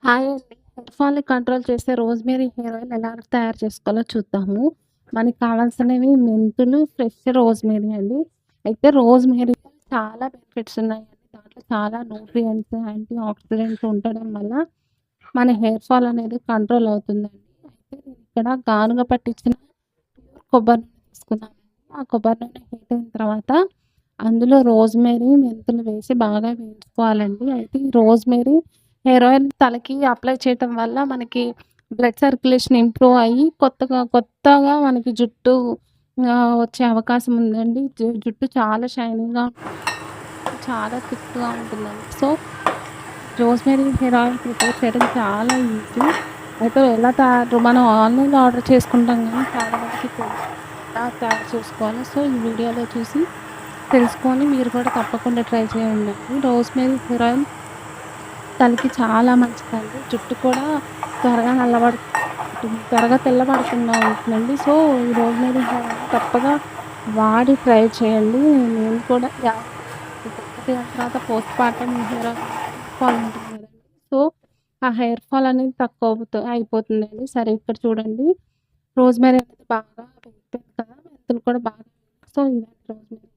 Hi అండి. Hair ఫాల్‌ని control చేసే rosemary hair oil ఎలా తయారు చేసుకోవాలో చూద్దాము. మనకి కావాల్సినవి మెంతులు, ఫ్రెష్ రోజ్‌మేరీ అండి. అయితే రోజ్‌మేరీ చాలా బెనిఫిట్స్ ఉన్నాయండి. దాంట్లో చాలా న్యూట్రియంట్స్, యాంటీ ఆక్సిడెంట్స్ ఉండడం వల్ల మన హెయిర్ ఫాల్ అనేది కంట్రోల్ అవుతుందండి. అయితే నేను ఇక్కడ గానుగ పట్టించిన ప్యూర్ కొబ్బరి నూనె తీసుకున్నానండి. ఆ కొబ్బరి నూనె హీట్ అయిన తర్వాత అందులో రోజ్‌మేరీ, మెంతులు వేసి బాగా వేయించుకోవాలండి. అయితే ఈ రోజ్‌మేరీ హెయిర్ ఆయిల్ తలకి అప్లై చేయటం వల్ల మనకి బ్లడ్ సర్క్యులేషన్ ఇంప్రూవ్ అయ్యి కొత్తగా మనకి జుట్టు వచ్చే అవకాశం ఉందండి. జుట్టు చాలా షైనీగా చాలా థిక్‌గా ఉంటుందండి. So, rosemary hair oil prepare చేయడం చాలా ఈజీ. అయితే మనం ఆన్‌లైన్‌లో ఆర్డర్ చేసుకుంటాం గానీ చాలా మందికి తెలీదు ఎలా తయారు చేసుకోవాలో. సో, ఈ వీడియోలో చూసి తెలుసుకొని మీరు కూడా తప్పకుండా ట్రై చేయండండి. రోజ్‌మేరీ హెయిర్ ఆయిల్ తలకి చాలా మంచిదండి. జుట్టు కూడా త్వరగా నల్లబడుతుంది. త్వరగా తెల్లబడకుండా ఉంటుందండి. సో, ఈ రోజ్‌మేరీ హెయిర్ ఆయిల్ తప్పగా వాడి ట్రై చేయండి. నేను కూడా డెలివరీ అయిన తర్వాత పోస్ట్ పార్టమ్ హెయిర్ ఫాల్ ఉంటుంది కదండీ! సో, ఆ హెయిర్ ఫాల్ అనేది అయిపోతుందండి. సరే ఇక్కడ చూడండి. రోజ్‌మేరీ అనేది బాగా వేగిపోయింది కదా! మెంతులు కూడా బాగా సో, ఇదండి రోజ్‌మేరీ.